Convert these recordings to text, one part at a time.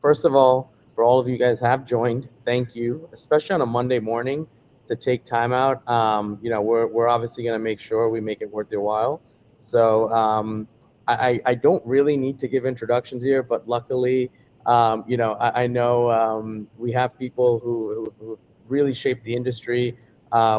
First of all, for all of you guys have joined, thank you, especially on a Monday morning to take time out. We're obviously going to make sure we make it worth your while. So I don't really need to give introductions here, but luckily, I know we have people who really shaped the industry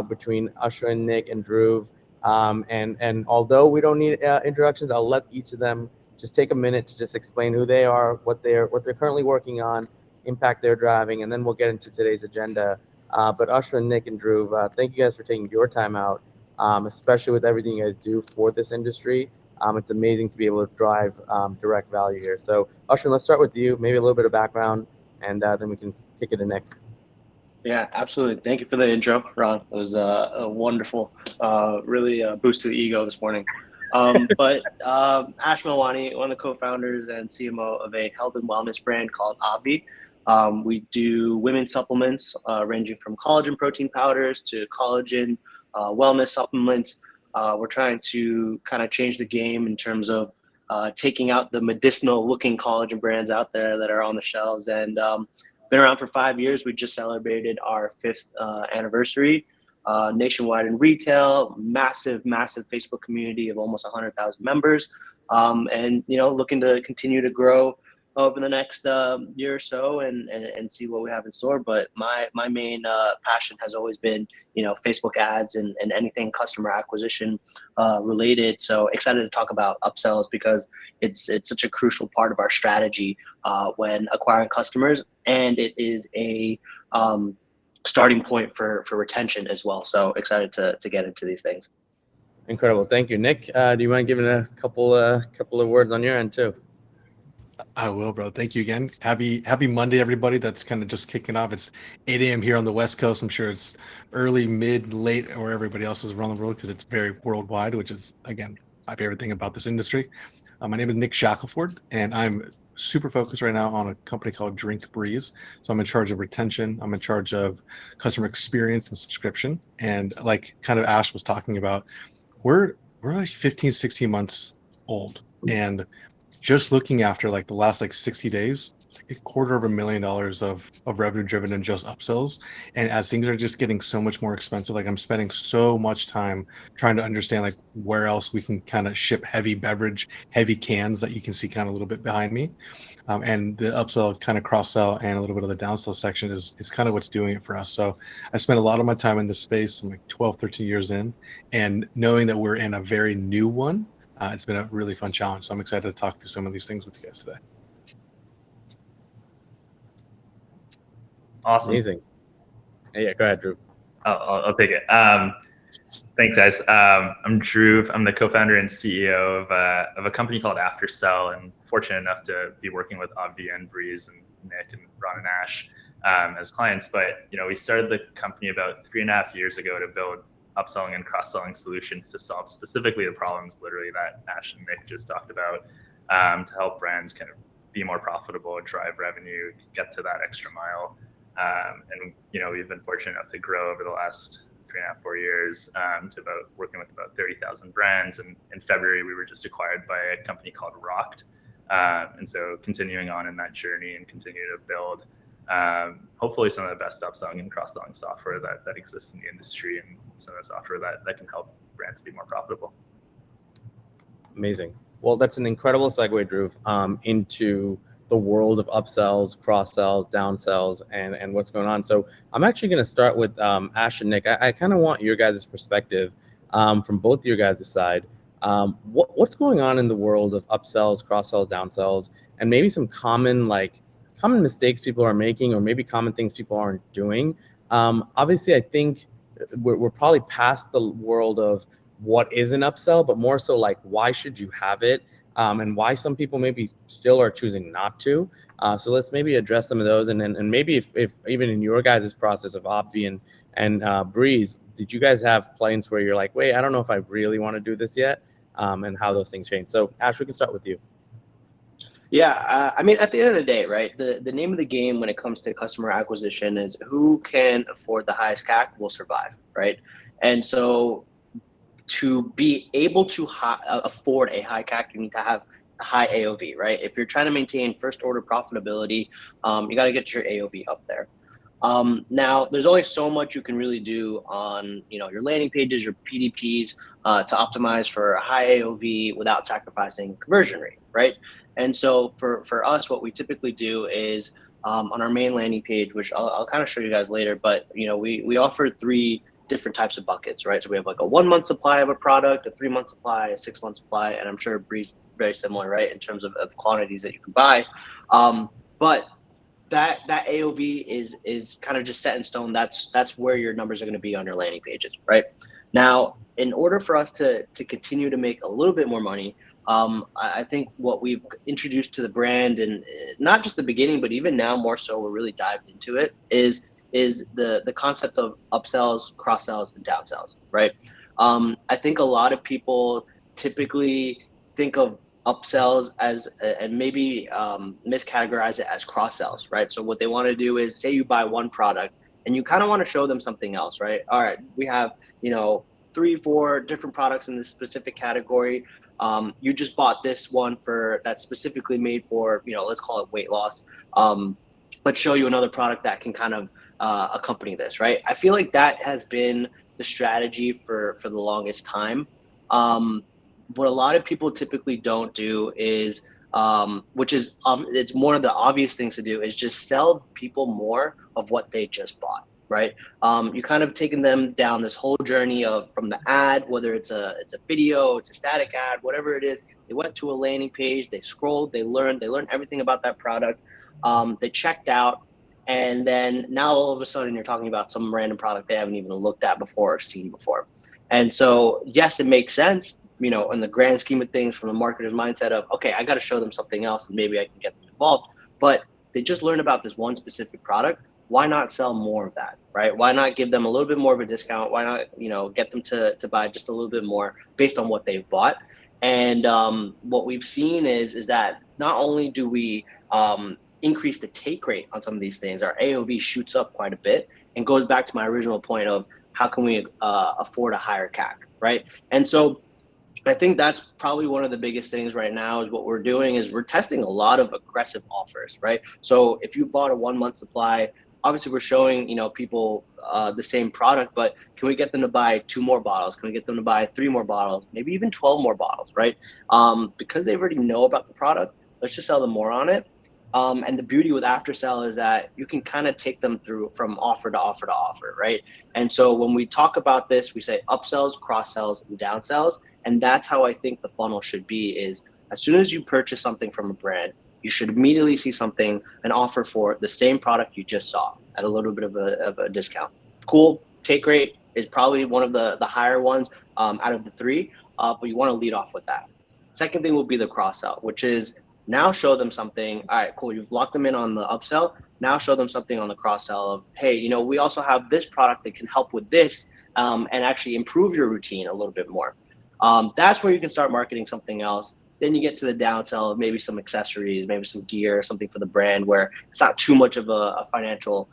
between Usher and Nick and Drew. And although we don't need introductions, I'll let each of them just take a minute to just explain who they are, what they're currently working on, impact they're driving, and then we'll get into today's agenda. But Usher and Nick and Drew, thank you guys for taking your time out, especially with everything you guys do for this industry. It's amazing to be able to drive direct value here. So Usher, let's start with you, maybe a little bit of background, and then we can kick it to Nick. Yeah, absolutely. Thank you for the intro, Ron. It was a wonderful, really boost to the ego this morning. Ash Milwani, one of the co-founders and CMO of a health and wellness brand called Avi. We do women's supplements ranging from collagen protein powders to collagen wellness supplements. We're trying to kind of change the game in terms of taking out the medicinal looking collagen brands out there that are on the shelves, and been around for 5 years. We just celebrated our 5th anniversary nationwide in retail, massive Facebook community of almost 100,000 members. And, looking to continue to grow over the next year or so and see what we have in store. But my main passion has always been, Facebook ads and anything customer acquisition related. So excited to talk about upsells because it's such a crucial part of our strategy when acquiring customers, and it is a starting point for retention as well. So excited to get into these things. Incredible. Thank you. Nick, do you mind giving a couple of words on your end too? I will, bro. Thank you again. Happy Monday, everybody. That's kind of just kicking off. It's 8 a.m. here on the West Coast. I'm sure it's early, mid, late, or everybody else is around the world because it's very worldwide, which is, again, my favorite thing about this industry. My name is Nick Shackelford, and I'm super focused right now on a company called Drink Breeze. So I'm in charge of retention. I'm in charge of customer experience and subscription. And like kind of Ash was talking about, we're like 15, 16 months old. And just looking after like the last 60 days, it's like $250,000 of revenue driven in just upsells. And as things are just getting so much more expensive, like I'm spending so much time trying to understand like where else we can kind of ship heavy beverage, heavy cans that you can see kind of a little bit behind me. And the upsell, kind of cross sell, and a little bit of the downsell section is kind of what's doing it for us. So I spent a lot of my time in this space. I'm like 12, 13 years in, and knowing that we're in a very new one, it's been a really fun challenge. So I'm excited to talk through some of these things with you guys today. Awesome. Amazing. Yeah, go ahead, Drew. I'll take it. Thanks, guys. I'm Drew. I'm the co-founder and CEO of a company called Aftersell, and fortunate enough to be working with Avi and Breeze and Nick and Ron and Ash as clients. But we started the company about 3.5 years ago to build upselling and cross-selling solutions to solve specifically the problems literally that Ash and Nick just talked about, to help brands kind of be more profitable, drive revenue, get to that extra mile. And we've been fortunate enough to grow over the last 3.5, 4 years to working with about 30,000 brands. And in February, we were just acquired by a company called Rocked. And so continuing on in that journey and continue to build hopefully some of the best upselling and cross-selling software that exists in the industry, and some of the software that can help brands be more profitable. Amazing. Well, that's an incredible segue, Drew, into the world of upsells, cross-sells, downsells, and what's going on. So I'm actually going to start with Ash and Nick. I kind of want your guys' perspective from both of your guys' side. What's going on in the world of upsells, cross-sells, downsells, and maybe some common mistakes people are making, or maybe common things people aren't doing. Obviously, I think we're probably past the world of what is an upsell, but more so like why should you have it, and why some people maybe still are choosing not to. So let's maybe address some of those, and maybe if even in your guys' process of Obvi and Breeze, did you guys have plans where you're like, wait, I don't know if I really want to do this yet, and how those things change. So Ash, we can start with you. Yeah, I mean, at the end of the day, right, the name of the game when it comes to customer acquisition is who can afford the highest CAC will survive, right? And so to be able to afford a high CAC, you need to have high AOV, right? If you're trying to maintain first order profitability, you got to get your AOV up there. Now, there's only so much you can really do on, your landing pages, your PDPs, to optimize for a high AOV without sacrificing conversion rate, right? And so for us, what we typically do is on our main landing page, which I'll kind of show you guys later, but we offer 3 different types of buckets, right? So we have like a 1-month supply of a product, a 3-month supply, a 6-month supply, and I'm sure Breeze very similar, right, in terms of quantities that you can buy. But that AOV is kind of just set in stone. That's where your numbers are going to be on your landing pages, right? Now, in order for us to continue to make a little bit more money, I think what we've introduced to the brand, and not just the beginning, but even now more so, we're really dived into it, is the concept of upsells, cross sells, and downsells, right? I think a lot of people typically think of upsells as and maybe miscategorize it as cross sells, right? So what they want to do is, say you buy one product and you kind of want to show them something else, right? All right, we have 3-4 different products in this specific category. You just bought this one that's specifically made for let's call it weight loss. Let's show you another product that can kind of accompany this, right? I feel like that has been the strategy for the longest time. What a lot of people typically don't do is, which is it's one of the obvious things to do, is just sell people more of what they just bought, right? You kind of taken them down this whole journey from the ad, whether it's a video, it's a static ad, whatever it is. They went to a landing page, they scrolled, they learned everything about that product. They checked out, and then now all of a sudden you're talking about some random product they haven't even looked at before or seen before. And so, yes, it makes sense, in the grand scheme of things, from the marketer's mindset of, okay, I got to show them something else and maybe I can get them involved. But they just learned about this one specific product. Why not sell more of that, right? Why not give them a little bit more of a discount? Why not, get them to buy just a little bit more based on what they've bought? And what we've seen is that not only do we increase the take rate on some of these things, our AOV shoots up quite a bit, and goes back to my original point of how can we afford a higher CAC, right? And so I think that's probably one of the biggest things right now. Is what we're doing is we're testing a lot of aggressive offers, right? So if you bought a 1-month supply, obviously we're showing people the same product, but can we get them to buy 2 more bottles? Can we get them to buy 3 more bottles? Maybe even 12 more bottles, right? Because they already know about the product, let's just sell them more on it. And the beauty with Aftersell is that you can kind of take them through from offer to offer to offer, right? And so when we talk about this, we say upsells, cross sells, and downsells. And that's how I think the funnel should be, is as soon as you purchase something from a brand, you should immediately see an offer for the same product you just saw at a little bit of a discount. Cool. Take rate is probably one of the higher ones out of the 3, but you want to lead off with that. Second thing will be the cross sell, which is now show them something. All right, cool. You've locked them in on the upsell. Now show them something on the cross sell of, hey, we also have this product that can help with this and actually improve your routine a little bit more. That's where you can start marketing something else. Then you get to the downsell of maybe some accessories, maybe some gear, something for the brand where it's not too much of a financial,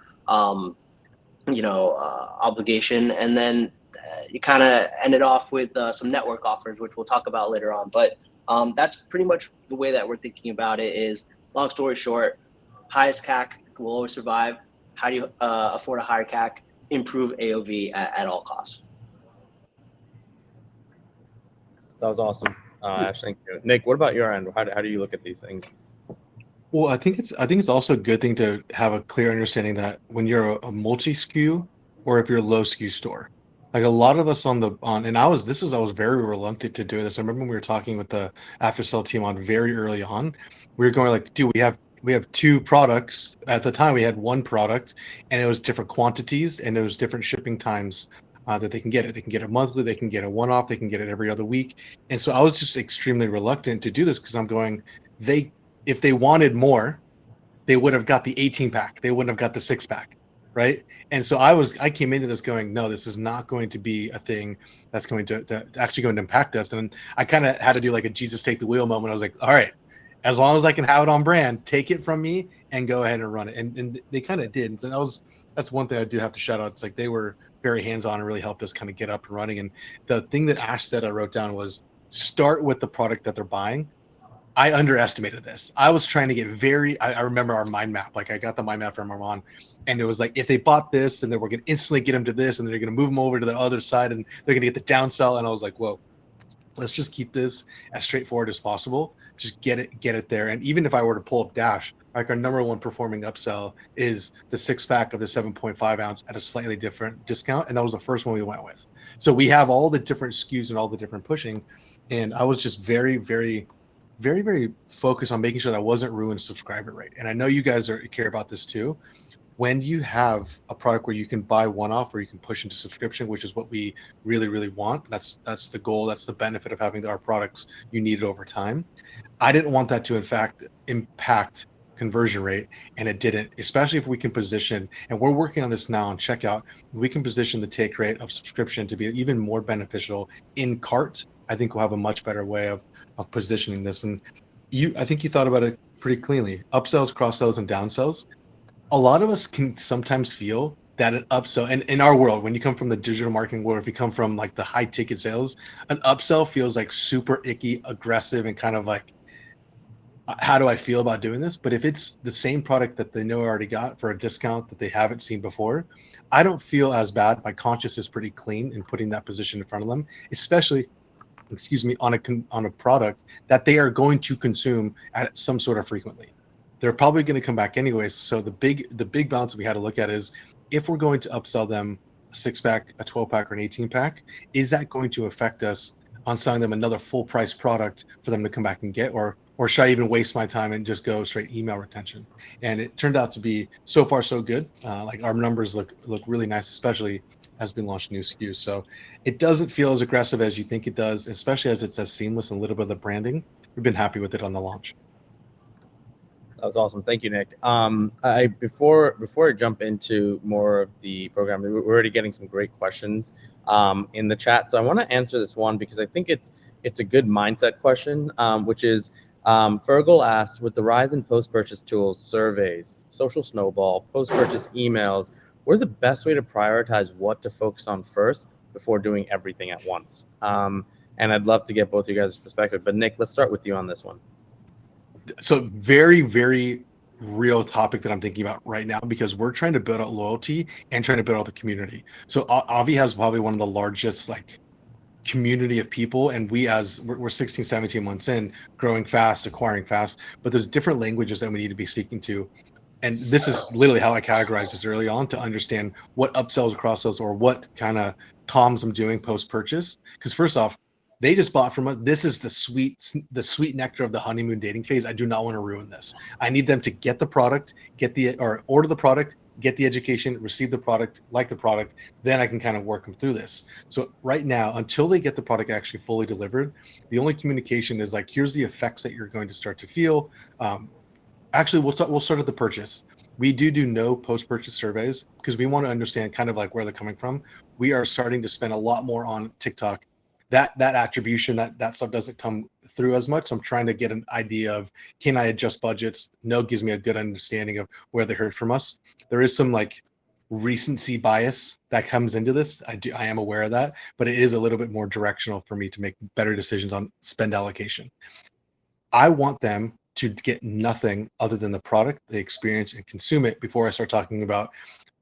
obligation. And then you kind of end it off with some network offers, which we'll talk about later on. But that's pretty much the way that we're thinking about it. Is, long story short, highest CAC will always survive. How do you afford a higher CAC? Improve AOV at all costs. That was awesome, Ash. Thank you. Nick, what about your end? How do you look at these things? Well, I think it's also a good thing to have a clear understanding that when you're a multi SKU or if you're a low SKU store, like a lot of us I was very reluctant to do this. I remember when we were talking with the Aftersell team on very early on, we were going like, dude, we have 2 products. At the time we had 1 product, and it was different quantities and it was different shipping times that they can get it. They can get it monthly, they can get it one-off, they can get it every other week. And so I was just extremely reluctant to do this because I'm going, if they wanted more, they would have got the 18-pack. They wouldn't have got the 6-pack, right? And so I came into this going, no, this is not going to be a thing that's going to actually going to impact us. And I kind of had to do like a Jesus take the wheel moment. I was like, all right, as long as I can have it on brand, take it from me and go ahead and run it. And they kind of did. And that's one thing I do have to shout out. It's like they were very hands-on and really helped us kind of get up and running. And the thing that Ash said I wrote down was, start with the product that they're buying. I underestimated this. I was trying to get I remember our mind map. Like I got the mind map from Armand, and it was like, if they bought this, then they were going to instantly get them to this, and then they're going to move them over to the other side, and they're going to get the downsell. And I was like, whoa, let's just keep this as straightforward as possible. Just get it there. And even if I were to pull up Dash, like our number one performing upsell is the 6-pack of the 7.5 ounce at a slightly different discount. And that was the first one we went with. So we have all the different SKUs and all the different pushing. And I was just very, very, very, very focused on making sure that I wasn't ruining subscriber rate. And I know you guys care about this too. When you have a product where you can buy one-off or you can push into subscription, which is what we really, really want, that's the goal. That's the benefit of having our products. You need it over time. I didn't want that to, in fact, impact conversion rate, and it didn't, especially if we can position, and we're working on this now on checkout, we can position the take rate of subscription to be even more beneficial in cart. I think we'll have a much better way of positioning this. And I think you thought about it pretty cleanly. Upsells, cross-sells, and downsells. A lot of us can sometimes feel that an upsell, and in our world, when you come from the digital marketing world, if you come from like the high ticket sales, an upsell feels like super icky, aggressive, and kind of like, how do I feel about doing this? But if it's the same product that they know I already got for a discount that they haven't seen before, I don't feel as bad. My conscience is pretty clean in putting that position in front of them, especially, on a product that they are going to consume at some sort of frequently. They're probably going to come back anyways. So the big balance that we had to look at is, if we're going to upsell them a 6-pack, a 12-pack, or an 18-pack, is that going to affect us on selling them another full price product for them to come back and get, or should I even waste my time and just go straight email retention? And it turned out to be so far so good. Like our numbers look really nice, especially as we launch new SKUs. So it doesn't feel as aggressive as you think it does, especially as it's as seamless and a little bit of the branding. We've been happy with it on the launch. That was awesome. Thank you, Nick. Before I jump into more of the program, we're already getting some great questions in the chat. So I want to answer this one because I think it's a good mindset question, which is, Fergal asked, with the rise in post-purchase tools, surveys, social snowball, post-purchase emails, what is the best way to prioritize what to focus on first before doing everything at once? And I'd love to get both of you guys' perspective. But Nick, let's start with you on this one. So very, very real topic that I'm thinking about right now, because we're trying to build out loyalty and trying to build out the community. So Avi has probably one of the largest community of people, and we're 16, 17 months in, growing fast, acquiring fast, but there's different languages that we need to be speaking to. And this is literally how I categorize this early on, to understand what upsells, cross sells, or what kind of comms I'm doing post-purchase. Because first off, they just bought from us. This is the sweet nectar of the honeymoon dating phase. I do not want to ruin this. I need them to get the product, order the product, get the education, receive the product, like the product. Then I can kind of work them through this. So right now, until they get the product actually fully delivered, the only communication is like, here's the effects that you're going to start to feel. Actually, we'll start at the purchase. We do no post-purchase surveys because we want to understand kind of like where they're coming from. We are starting to spend a lot more on TikTok. That attribution, that stuff doesn't come through as much. So I'm trying to get an idea of, can I adjust budgets? No gives me a good understanding of where they heard from us. There is some recency bias that comes into this. I am aware of that, but it is a little bit more directional for me to make better decisions on spend allocation. I want them to get nothing other than the product, they experience and consume it before I start talking about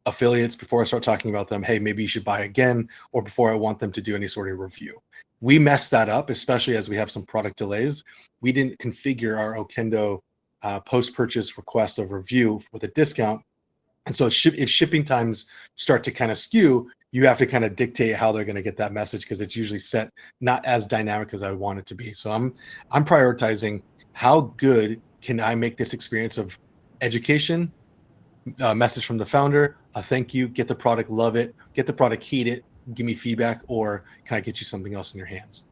affiliates, before I start talking about them, hey, maybe you should buy again, or before I want them to do any sort of review. We messed that up, especially as we have some product delays. We didn't configure our Okendo post-purchase request of review with a discount. And so if shipping times start to kind of skew, you have to kind of dictate how they're going to get that message, because it's usually set not as dynamic as I want it to be. So I'm prioritizing, how good can I make this experience of education, message from the founder, a thank you, get the product, love it, get the product, heat it, give me feedback, or can I get you something else in your hands?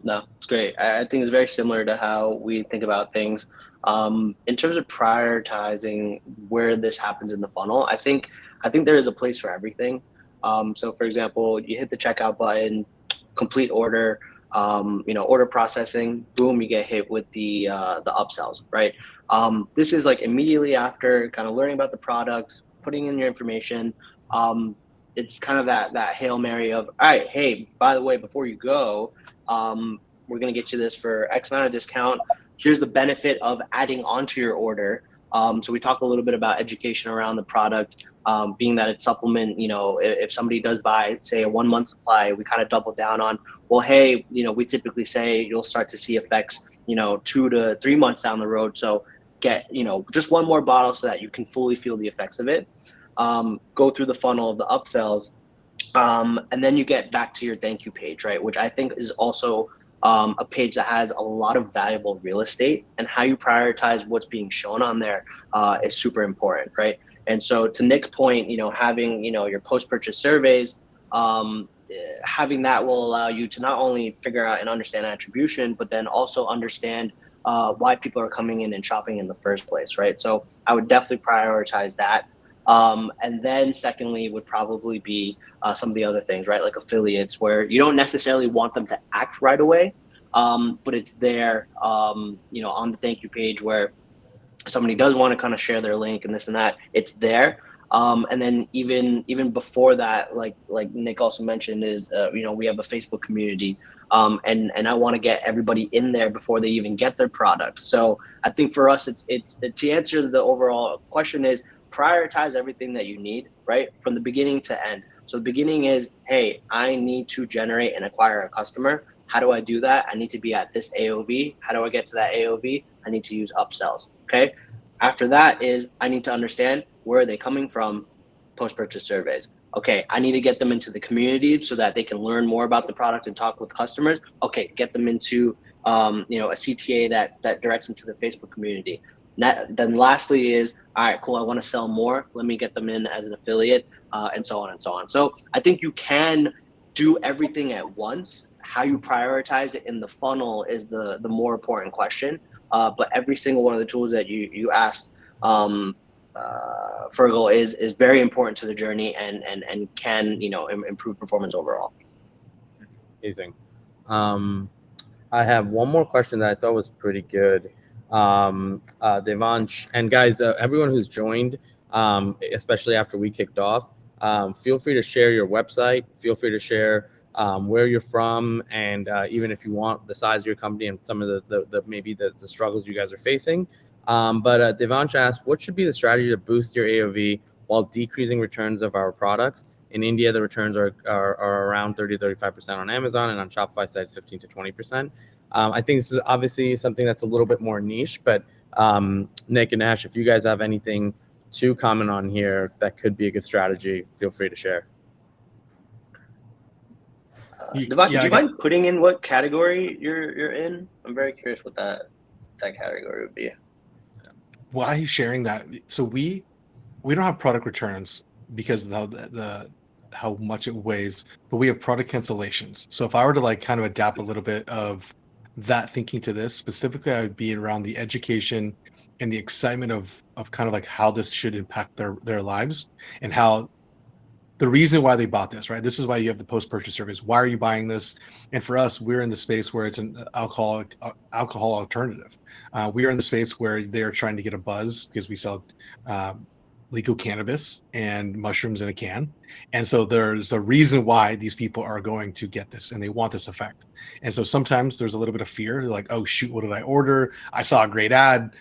No, it's great. I think it's very similar to how we think about things. In terms of prioritizing where this happens in the funnel, I think there is a place for everything. So for example, you hit the checkout button, complete order, order processing, boom, you get hit with the upsells, right? This is immediately after kind of learning about the product, putting in your information. It's kind of that Hail Mary of, all right, hey, by the way, before you go, we're going to get you this for X amount of discount. Here's the benefit of adding onto your order. So we talk a little bit about education around the product, being that it's supplement. If somebody does buy, say, a 1 month supply, we kind of double down on, well, hey, we typically say you'll start to see effects, 2 to 3 months down the road. So get, just one more bottle so that you can fully feel the effects of it. Go through the funnel of the upsells. And then you get back to your thank you page, right? Which I think is also a page that has a lot of valuable real estate, and how you prioritize what's being shown on there is super important, right? And so to Nick's point, having, your post-purchase surveys, having that will allow you to not only figure out and understand attribution, but then also understand why people are coming in and shopping in the first place, right? So I would definitely prioritize that. And then secondly would probably be some of the other things, right? Like affiliates, where you don't necessarily want them to act right away, but it's there, on the thank you page where somebody does want to kind of share their link and this and that, it's there. And then even before that, like Nick also mentioned, is we have a Facebook community, and I want to get everybody in there before they even get their products. So I think for us, it's to answer the overall question is prioritize everything that you need, right, from the beginning to end. So the beginning is, hey, I need to generate and acquire a customer. How do I do that? I need to be at this AOV. How do I get to that AOV? I need to use upsells. Okay. After that is, I need to understand, where are they coming from? Post-purchase surveys. Okay, I need to get them into the community so that they can learn more about the product and talk with customers. Okay, get them into a CTA that directs them to the Facebook community. Then lastly is, all right, cool, I want to sell more. Let me get them in as an affiliate, and so on and so on. So I think you can do everything at once. How you prioritize it in the funnel is the more important question. But every single one of the tools that you asked, Fergal, is very important to the journey and can improve performance overall. Amazing. I have one more question that I thought was pretty good. Devansh, and guys, everyone who's joined, especially after we kicked off, feel free to share your website. Feel free to share where you're from, and even if you want the size of your company and some of the maybe the struggles you guys are facing. But Devansh asked, what should be the strategy to boost your AOV while decreasing returns of our products? In India, the returns are around 30-35% on Amazon, and on Shopify sites, 15 to 20%. I think this is obviously something that's a little bit more niche, but Nick and Ash, if you guys have anything to comment on here that could be a good strategy, feel free to share. Devon, do you mind putting in what category you're in? I'm very curious what that category would be. Why he's sharing that? So we don't have product returns because of how much it weighs, but we have product cancellations. So if I were to kind of adapt a little bit of that thinking to this specifically, I would be around the education and the excitement of kind of how this should impact their lives, and how the reason why they bought this, right? This is why you have the post-purchase surveys. Why are you buying this? And for us, we're in the space where it's an alcohol alternative. We are in the space where they are trying to get a buzz because we sell legal cannabis and mushrooms in a can. And so there's a reason why these people are going to get this, and they want this effect. And so sometimes there's a little bit of fear. They're like, oh shoot, what did I order? I saw a great ad.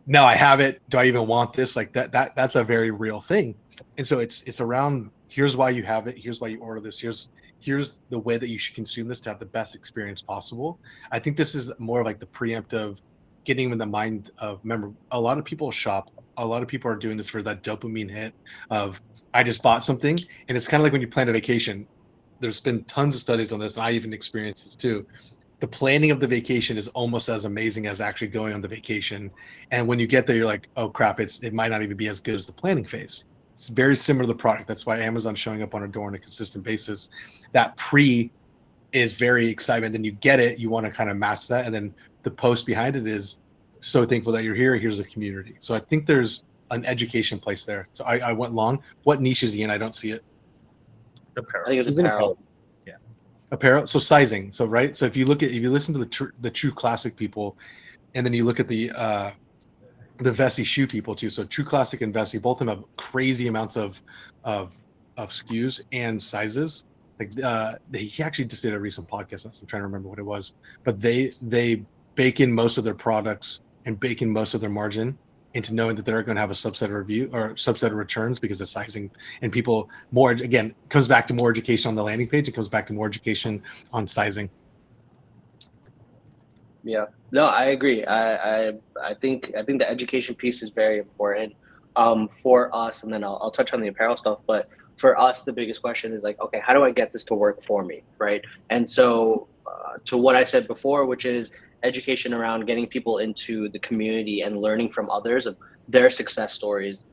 Now I have it. Do I even want this? That's a very real thing. And so it's around, here's why you have it. Here's why you order this. Here's the way that you should consume this to have the best experience possible. I think this is more of the preemptive, getting in the mind of, remember, a lot of people shop. A lot of people are doing this for that dopamine hit of, I just bought something. And it's kind of like when you plan a vacation. There's been tons of studies on this, and I even experienced this too. The planning of the vacation is almost as amazing as actually going on the vacation. And when you get there, you're like, oh crap, it might not even be as good as the planning phase. It's very similar to the product. That's why Amazon's showing up on our door on a consistent basis. That pre is very exciting. Then you get it, you want to kind of match that. And then the post behind it is, so thankful that you're here. Here's a community. So I think there's an education place there. So I went long. What niche is he in? I don't see it. Apparel. I think it's apparel. Yeah. Apparel. So sizing. So right. So if you listen to the true classic people, and then you look at the Vessi shoe people too. So True Classic and Vessi, both of them have crazy amounts of SKUs and sizes. Like he actually just did a recent podcast. I'm trying to remember what it was, but they bake in most of their products and bake in most of their margin into knowing that they're going to have a subset of review or subset of returns because of sizing, and people more, again, comes back to more education on the landing page. It comes back to more education on sizing. Yeah, no, I agree. I think the education piece is very important for us, and then I'll touch on the apparel stuff. But for us, the biggest question is like, okay, how do I get this to work for me, right? And so to what I said before, which is education around getting people into the community and learning from others of their success stories.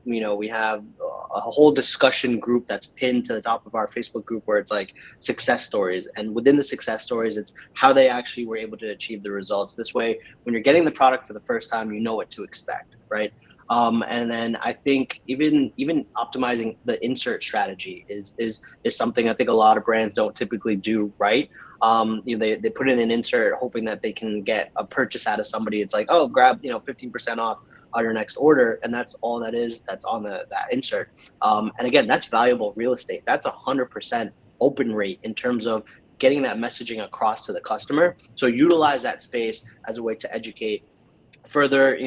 We have a whole discussion group that's pinned to the top of our Facebook group where it's like success stories. And within the success stories, it's how they actually were able to achieve the results. This way, when you're getting the product for the first time, you know what to expect, right? And then I think even optimizing the insert strategy is something I think a lot of brands don't typically do right. They put in an insert hoping that they can get a purchase out of somebody. It's like, oh, grab 15% off on your next order, and that's all that is. That's on that insert. And again, that's valuable real estate. That's 100% open rate in terms of getting that messaging across to the customer. So utilize that space as a way to educate further,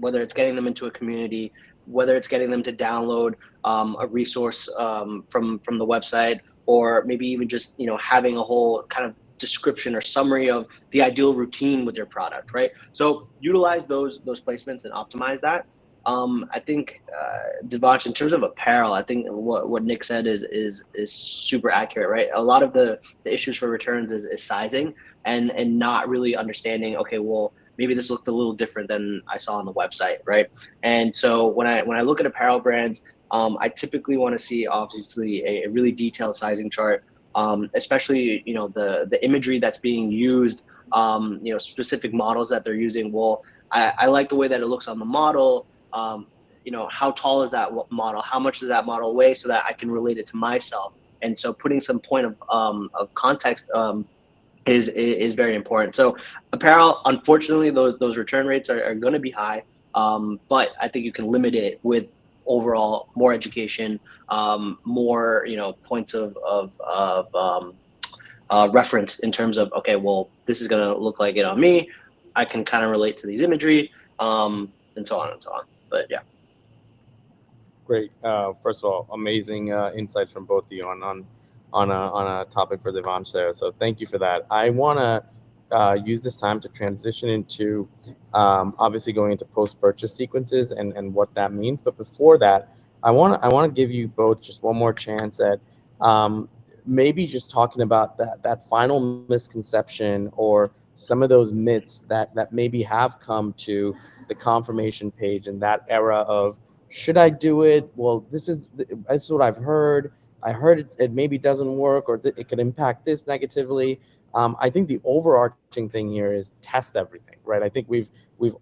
whether it's getting them into a community, whether it's getting them to download a resource from the website, or maybe even just, having a whole kind of description or summary of the ideal routine with your product, right? So utilize those placements and optimize that. I think, Devansh, in terms of apparel, I think what Nick said is super accurate, right? A lot of the issues for returns is sizing and not really understanding, okay, well, maybe this looked a little different than I saw on the website, right? And so when I look at apparel brands, I typically want to see obviously a really detailed sizing chart, especially the imagery that's being used, specific models that they're using. Well, I like the way that it looks on the model. How tall is that model? How much does that model weigh, so that I can relate it to myself? And so putting some point of context is very important. So apparel, unfortunately, those return rates are going to be high, but I think you can limit it with overall more education, more points of reference in terms of, okay, well, this is going to look like it on me. I can kind of relate to these imagery, and so on and so on. But yeah. Great. First of all, amazing insights from both of you on a topic for Devansh there. So thank you for that. I want to use this time to transition into obviously going into post-purchase sequences and what that means. But before that, I want to give you both just one more chance at maybe just talking about that final misconception or some of those myths that maybe have come to the confirmation page and that era of, should I do it? Well, this is what I've heard. I heard it maybe doesn't work, or it could impact this negatively. I think the overarching thing here is test everything, right? I think we've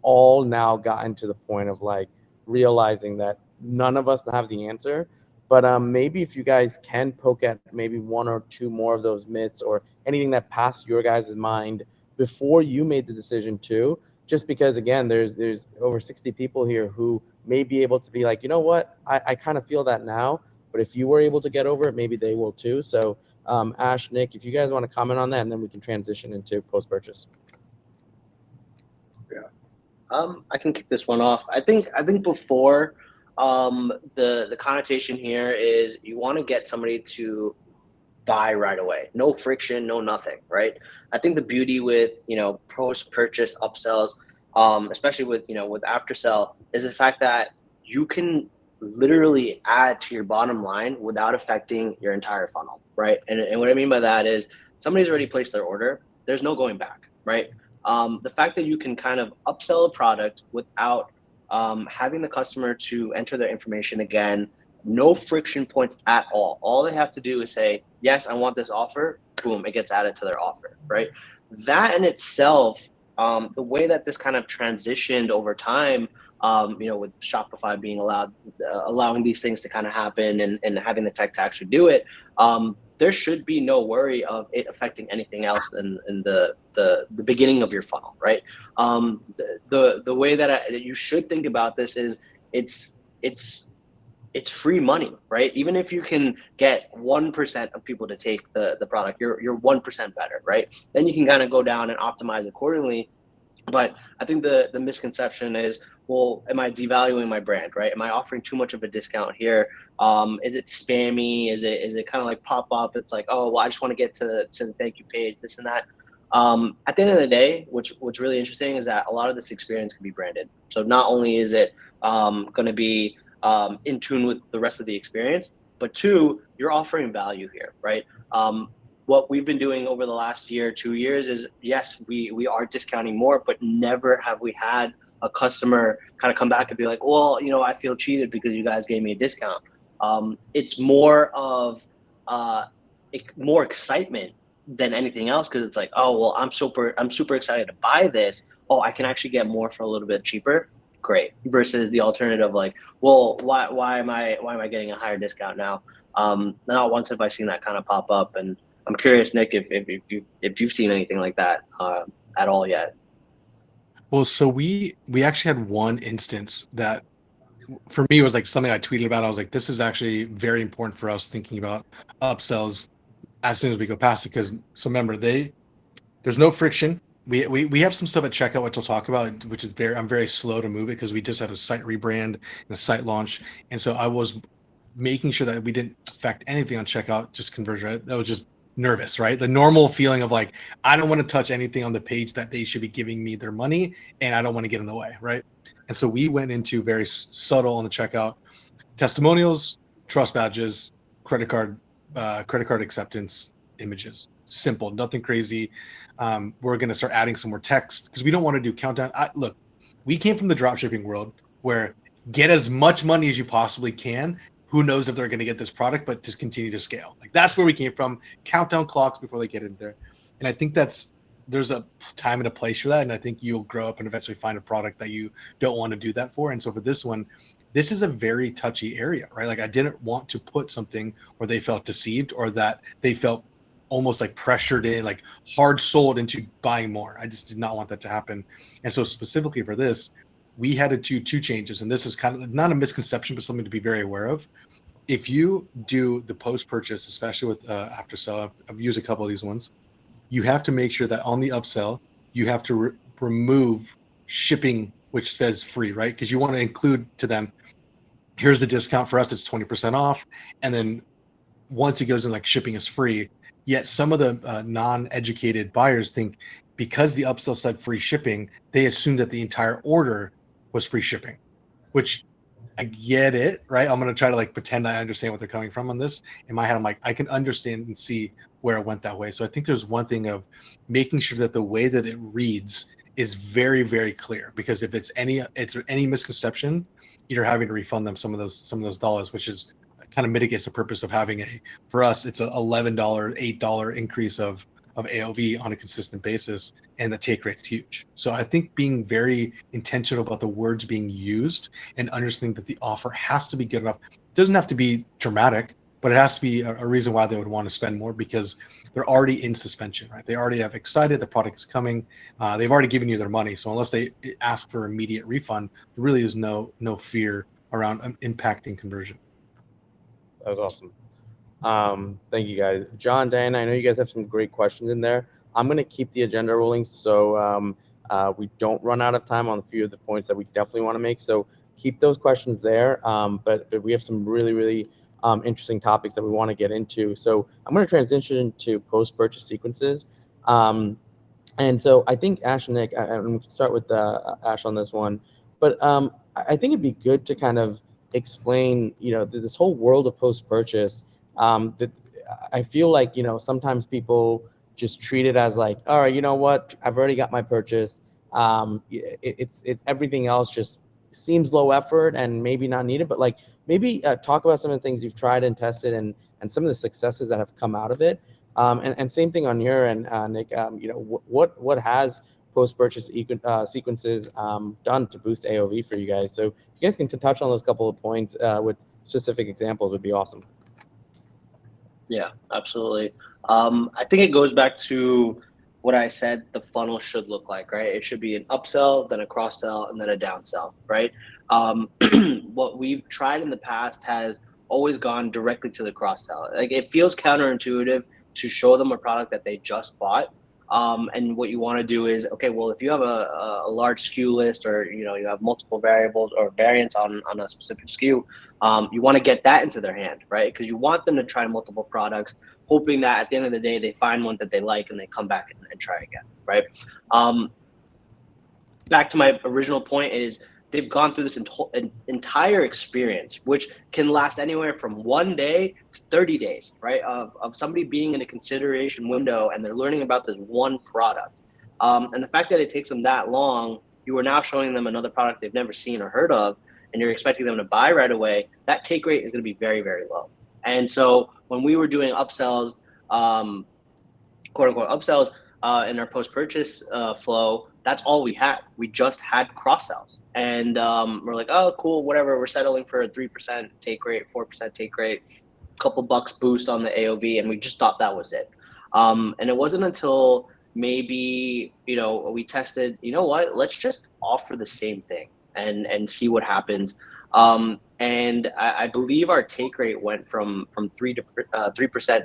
all now gotten to the point of like realizing that none of us have the answer. But maybe if you guys can poke at maybe one or two more of those myths or anything that passed your guys' mind before you made the decision too, just because again, there's over 60 people here who may be able to be like, you know what, I kind of feel that now, but if you were able to get over it, maybe they will too. So Ash, Nick, if you guys want to comment on that, and then we can transition into post-purchase. Yeah, I can kick this one off. I think before the connotation here is you want to get somebody to buy right away, no friction, no nothing, right? I think the beauty with post-purchase upsells, especially with Aftersell, is the fact that you can literally add to your bottom line without affecting your entire funnel, right? And what I mean by that is somebody's already placed their order. There's no going back, right? The fact that you can kind of upsell a product without having the customer to enter their information again, no friction points at all. All they have to do is say, yes, I want this offer. Boom, it gets added to their offer, right? That in itself, the way that this kind of transitioned over time, with Shopify being allowing these things to kind of happen and having the tech to actually do it, there should be no worry of it affecting anything else in the beginning of your funnel, right? The way that you should think about this is it's it's free money, right? Even if you can get 1% of people to take the product, you're 1% better, right? Then you can kind of go down and optimize accordingly. But I think the misconception is, well, am I devaluing my brand, right? Am I offering too much of a discount here? Is it spammy? Is it kind of like pop up? It's like, oh, well, I just want to get to the thank you page, this and that. At the end of the day, what's really interesting is that a lot of this experience can be branded. So not only is it going to be in tune with the rest of the experience, but two, you're offering value here, right? What we've been doing over the last year, 2 years is, yes, we are discounting more, but never have we had a customer kind of come back and be like, well, I feel cheated because you guys gave me a discount. It's more of more excitement than anything else, because it's like, oh, well, I'm super excited to buy this. Oh, I can actually get more for a little bit cheaper. Great. Versus the alternative, like, well, why am I getting a higher discount now? Not once have I seen that kind of pop up, and I'm curious, Nick, if you've seen anything like that at all yet. Well, so we actually had one instance that for me was like something I tweeted about. I was like, this is actually very important for us thinking about upsells as soon as we go past it. Because so remember, there's no friction. We have some stuff at checkout which we'll talk about, which is I'm very slow to move it because we just had a site rebrand and a site launch, and so I was making sure that we didn't affect anything on checkout, just conversion. Right? That was just nervous, right? The normal feeling of like, I don't want to touch anything on the page that they should be giving me their money, and I don't want to get in the way, right? And so we went into very subtle on the checkout: testimonials, trust badges, credit card acceptance images. Simple, nothing crazy. We're going to start adding some more text because we don't want to do countdown. Look, we came from the dropshipping world where get as much money as you possibly can. Who knows if they're going to get this product, but just continue to scale. Like that's where we came from. Countdown clocks before they get in there. And I think there's a time and a place for that. And I think you'll grow up and eventually find a product that you don't want to do that for. And so for this one, this is a very touchy area, right? Like I didn't want to put something where they felt deceived or that they felt almost like pressured in, like hard sold into buying more. I just did not want that to happen. And so specifically for this, we had to do two changes. And this is kind of not a misconception, but something to be very aware of. If you do the post-purchase, especially with Aftersell, I've used a couple of these ones, you have to make sure that on the upsell, you have to remove shipping, which says free, right? Because you want to include to them, here's the discount for us, it's 20% off. And then once it goes in like shipping is free, yet some of the non-educated buyers think because the upsell said free shipping, they assume that the entire order was free shipping, which I get it, right? I'm going to try to like pretend I understand what they're coming from on this. In my head, I'm like, I can understand and see where it went that way. So I think there's one thing of making sure that the way that it reads is very, very clear, because if it's any misconception, you're having to refund them some of those dollars, which is kind of mitigates the purpose of having for us, it's a $11, $8 increase of AOV on a consistent basis, and the take rate's huge. So I think being very intentional about the words being used and understanding that the offer has to be good enough. It doesn't have to be dramatic, but it has to be a reason why they would want to spend more, because they're already in suspension, right? They already have excited, the product is coming. They've already given you their money. So unless they ask for immediate refund, there really is no fear around impacting conversion. That was awesome. Thank you guys. John, Diana, I know you guys have some great questions in there. I'm going to keep the agenda rolling so we don't run out of time on a few of the points that we definitely want to make. So keep those questions there. But we have some really, really interesting topics that we want to get into. So I'm going to transition to post-purchase sequences. And so I think Ash and Nick, and we can start with Ash on this one, but I think it'd be good to kind of explain, this whole world of post-purchase. That I feel like, sometimes people just treat it as like, all right, you know what, I've already got my purchase. Everything else just seems low effort and maybe not needed, but like maybe talk about some of the things you've tried and tested and some of the successes that have come out of it. And same thing on your end, Nick, what has post-purchase sequences done to boost AOV for you guys? So you guys can touch on those couple of points with specific examples would be awesome. Yeah, absolutely. I think it goes back to what I said the funnel should look like, right? It should be an upsell, then a cross sell, and then a downsell, right? What we've tried in the past has always gone directly to the cross sell. Like it feels counterintuitive to show them a product that they just bought. And what you want to do is, okay, well, if you have a large SKU list, or you have multiple variables or variants on a specific SKU, you want to get that into their hand, right? Because you want them to try multiple products, hoping that at the end of the day they find one that they like and they come back and try again, right? Back to my original point is they've gone through this entire experience, which can last anywhere from 1 day to 30 days, right? Of somebody being in a consideration window and they're learning about this one product. And the fact that it takes them that long, you are now showing them another product they've never seen or heard of, and you're expecting them to buy right away, that take rate is going to be very, very low. And so when we were doing upsells, quote unquote upsells, in our post-purchase flow, that's all we had. We just had cross-sells. And we're like, oh, cool, whatever. We're settling for a 3% take rate, 4% take rate, couple bucks boost on the AOV. And we just thought that was it. And it wasn't until maybe, we tested, let's just offer the same thing and see what happens. And I believe our take rate went from 3%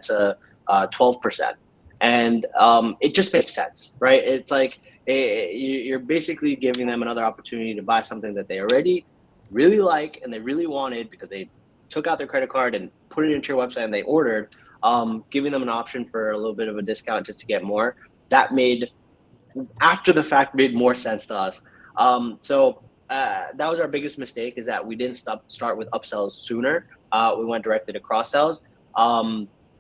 to 12%. And it just makes sense, right? It's like you're basically giving them another opportunity to buy something that they already really like and they really wanted because they took out their credit card and put it into your website and they ordered, giving them an option for a little bit of a discount just to get more. That made, after the fact, made more sense to us. So that was our biggest mistake, is that we didn't start with upsells sooner. We went directly to cross sells.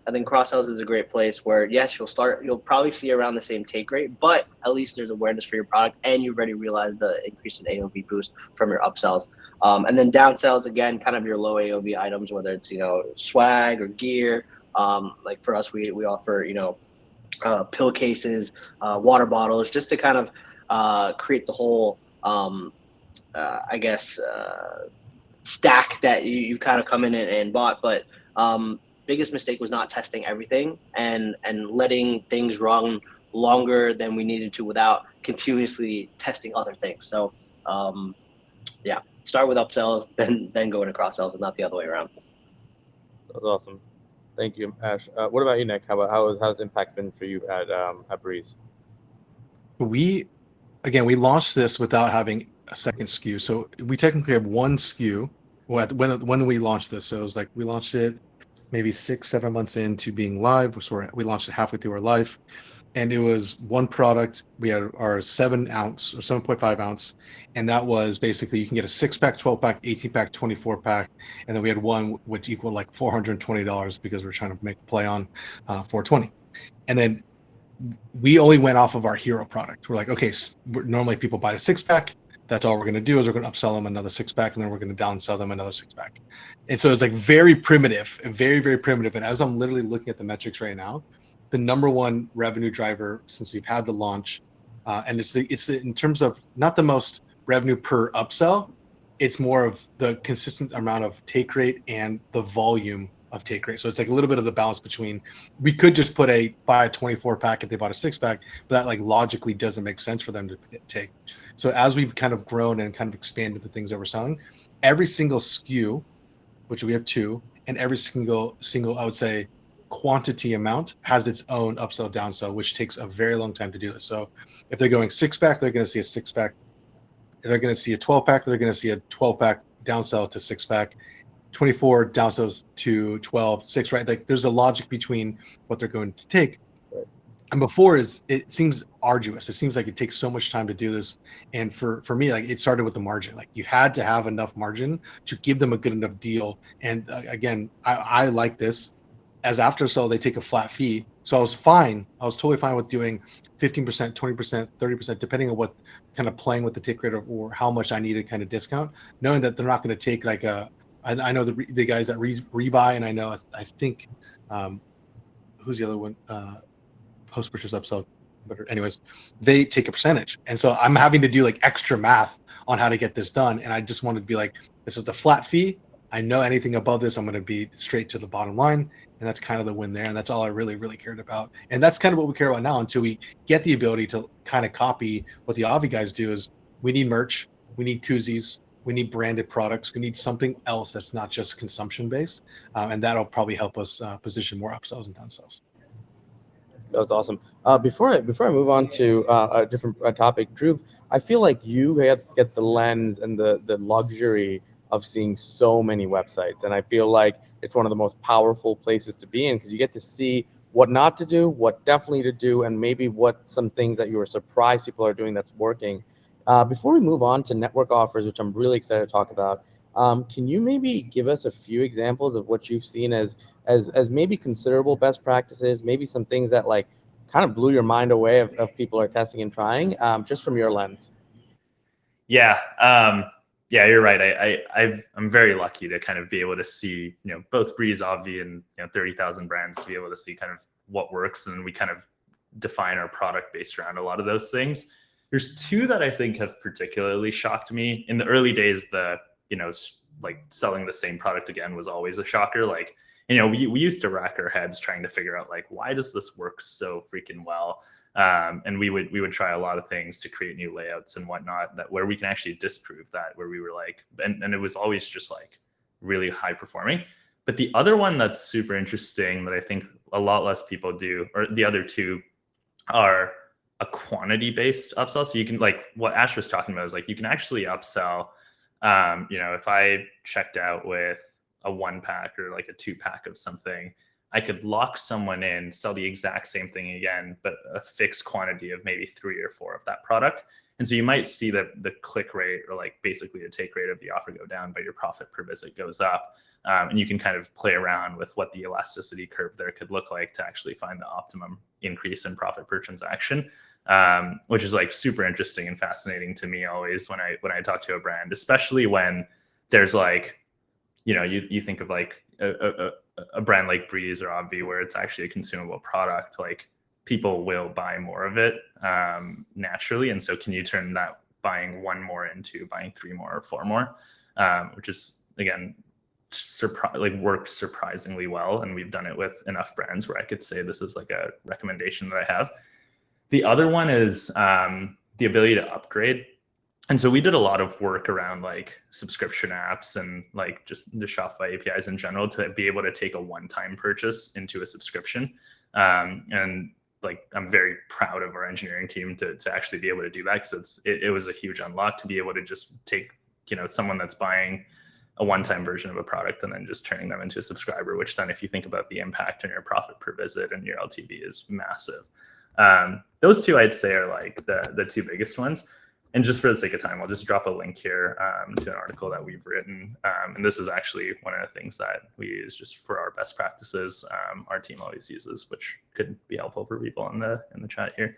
I think cross sells is a great place where, yes, you'll probably see around the same take rate, but at least there's awareness for your product and you've already realized the increase in AOV boost from your upsells. And then down sells, again, kind of your low AOV items, whether it's, swag or gear. Like for us, we offer, pill cases, water bottles, just to kind of create the whole, stack that you kind of come in and bought. But biggest mistake was not testing everything and letting things run longer than we needed to without continuously testing other things. So start with upsells, then go into cross sells, and not the other way around. That's awesome. Thank you, Ash. What about you, Nick? How's impact been for you at Breeze? We launched this without having a second SKU. So we technically have one SKU when we launched this. So it was like we launched it maybe 6-7 months into being live. So we launched it halfway through our life, and it was one product. We had our 7 ounce or 7.5 ounce, and that was basically you can get a 6-pack, 12-pack, 18-pack, 24-pack, and then we had one which equaled like $420 because we're trying to make a play on 420. And then we only went off of our hero product. We're like, okay, normally people buy a 6-pack. That's all we're going to do is we're going to upsell them another 6-pack, and then we're going to downsell them another 6-pack. And so it's like very primitive, very, very primitive. And as I'm literally looking at the metrics right now, the number one revenue driver since we've had the launch, and it's in terms of not the most revenue per upsell, it's more of the consistent amount of take rate and the volume of take rate. So it's like a little bit of the balance between, we could just buy a 24-pack if they bought a 6-pack, but that like logically doesn't make sense for them to take. So as we've kind of grown and kind of expanded the things that we're selling, every single SKU, which we have 2, and every single I would say quantity amount has its own upsell downsell, which takes a very long time to do this. So if they're going 6-pack, they're going to see a 6-pack. If they're going to see a 12-pack, they're going to see a 12-pack downsell to 6-pack. 24 downsells to 12, 6, right? Like there's a logic between what they're going to take. And before it seems arduous. It seems like it takes so much time to do this. And for me, like it started with the margin. Like you had to have enough margin to give them a good enough deal. And again, I like this. As Aftersell, they take a flat fee. So I was fine. I was totally fine with doing 15%, 20%, 30%, depending on what kind of playing with the take rate or how much I needed kind of discount, knowing that they're not going to take like I know the guys that rebuy, and I think who's the other one? Post-purchase upsell. But anyways, they take a percentage. And so I'm having to do like extra math on how to get this done. And I just wanted to be like, this is the flat fee. I know anything above this, I'm going to be straight to the bottom line. And that's kind of the win there. And that's all I really, really cared about. And that's kind of what we care about now until we get the ability to kind of copy what the Avi guys do is we need merch, we need koozies, we need branded products, we need something else that's not just consumption based. And that'll probably help us position more upsells and downsells. That was awesome. Before I move on to a different topic, Drew, I feel like you get the lens and the luxury of seeing so many websites, and I feel like it's one of the most powerful places to be in because you get to see what not to do, what definitely to do, and maybe what some things that you were surprised people are doing that's working. Before we move on to network offers, which I'm really excited to talk about, can you maybe give us a few examples of what you've seen as maybe considerable best practices, maybe some things that like kind of blew your mind away of people are testing and trying, just from your lens? Yeah. Yeah, you're right. I'm very lucky to kind of be able to see, both Breeze, Obvi, and 30,000 brands to be able to see kind of what works, and then we kind of define our product based around a lot of those things. There's two that I think have particularly shocked me. In the early days, like selling the same product again was always a shocker. Like, we used to rack our heads trying to figure out like, why does this work so freaking well? And we would try a lot of things to create new layouts and whatnot that where we can actually disprove that, where we were like, and it was always just like really high performing. But the other one that's super interesting that I think a lot less people do, or the other two, are a quantity based upsell. So you can, like what Ash was talking about, is like you can actually upsell. If I checked out with a 1-pack or like a 2-pack of something, I could lock someone in, sell the exact same thing again, but a fixed quantity of maybe 3 or 4 of that product. And so you might see the click rate, or like basically the take rate of the offer, go down, but your profit per visit goes up. And you can kind of play around with what the elasticity curve there could look like to actually find the optimum increase in profit per transaction, which is like super interesting and fascinating to me always when I talk to a brand, especially when there's like, you think of like a brand like Breeze or Obvi, where it's actually a consumable product, like people will buy more of it naturally. And so can you turn that buying 1 more into buying 3 more or 4 more, which is, again, worked surprisingly well. And we've done it with enough brands where I could say this is like a recommendation that I have. The other one is the ability to upgrade. And so we did a lot of work around like subscription apps and like just the Shopify APIs in general to be able to take a one-time purchase into a subscription. And like, I'm very proud of our engineering team to actually be able to do that, because it was a huge unlock to be able to just take, someone that's buying a one-time version of a product and then just turning them into a subscriber, which then, if you think about the impact on your profit per visit and your LTV, is massive. Those two I'd say are like the 2 biggest ones. And just for the sake of time, I'll just drop a link here to an article that we've written. And this is actually one of the things that we use just for our best practices. Our team always uses, which could be helpful for people in the chat here.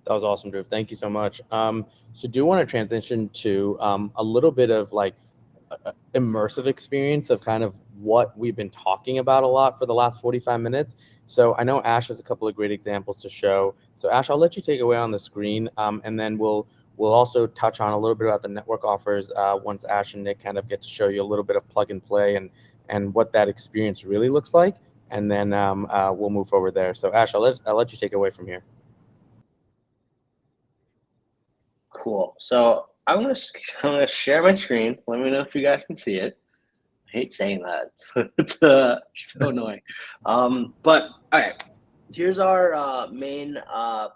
That was awesome, Drew. Thank you so much. So do you want to transition to a little bit of like immersive experience of kind of what we've been talking about a lot for the last 45 minutes. So I know Ash has a couple of great examples to show. So Ash, I'll let you take away on the screen, and then we'll also touch on a little bit about the network offers once Ash and Nick kind of get to show you a little bit of plug and play and what that experience really looks like, and then we'll move forward there. So Ash, I'll let you take away from here. Cool. So I'm gonna share my screen. Let me know if you guys can see it. I hate saying that. It's so annoying. But all right, here's our main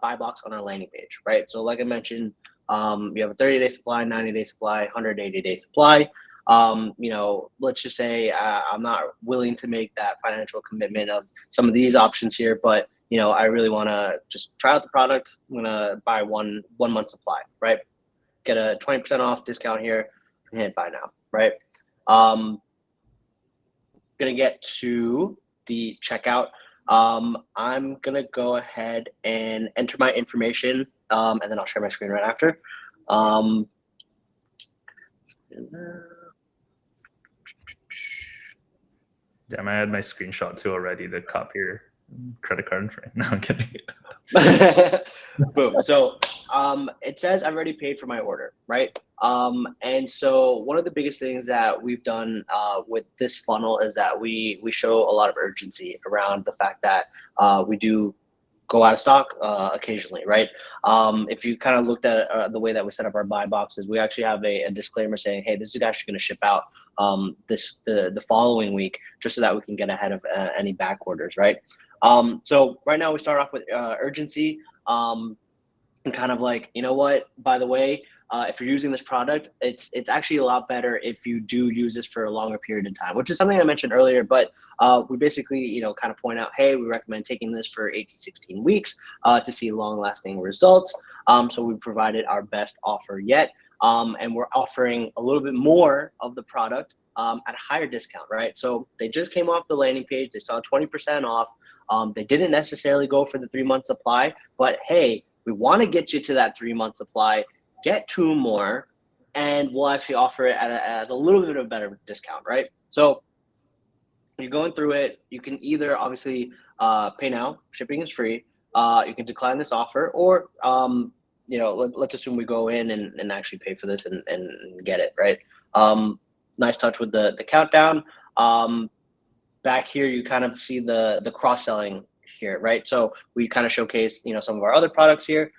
buy box on our landing page, right? So like I mentioned, you have a 30-day supply, 90-day supply, 180-day supply. Let's just say I'm not willing to make that financial commitment of some of these options here, but I really want to just try out the product. I'm gonna buy one month supply, right? Get a 20% off discount here and hit buy now, right? Gonna get to the checkout. I'm gonna go ahead and enter my information, and then I'll share my screen right after. Damn, I had my screenshot too already to copy your credit card. No, I'm kidding. Boom. So it says I've already paid for my order, right? And so one of the biggest things that we've done with this funnel is that we show a lot of urgency around the fact that we do go out of stock occasionally, right? If you kind of looked at the way that we set up our buy boxes, we actually have a disclaimer saying, hey, this is actually going to ship out the following week, just so that we can get ahead of any back orders, right? So right now we start off with urgency. And kind of like, you know what, by the way, if you're using this product, it's actually a lot better if you do use this for a longer period of time, which is something I mentioned earlier. But we basically, kind of point out, hey, we recommend taking this for 8 to 16 weeks to see long-lasting results. So we provided our best offer yet, and we're offering a little bit more of the product at a higher discount, right? So they just came off the landing page, they saw 20% off. They didn't necessarily go for the 3-month supply, but hey, we want to get you to that 3-month supply, get 2 more, and we'll actually offer it at a little bit of a better discount, right? So you're going through it. You can either obviously pay now, shipping is free. You can decline this offer, or let's assume we go in and actually pay for this and get it, right? Nice touch with the countdown. Back here, you kind of see the cross-selling here, right? So we kind of showcase, some of our other products here.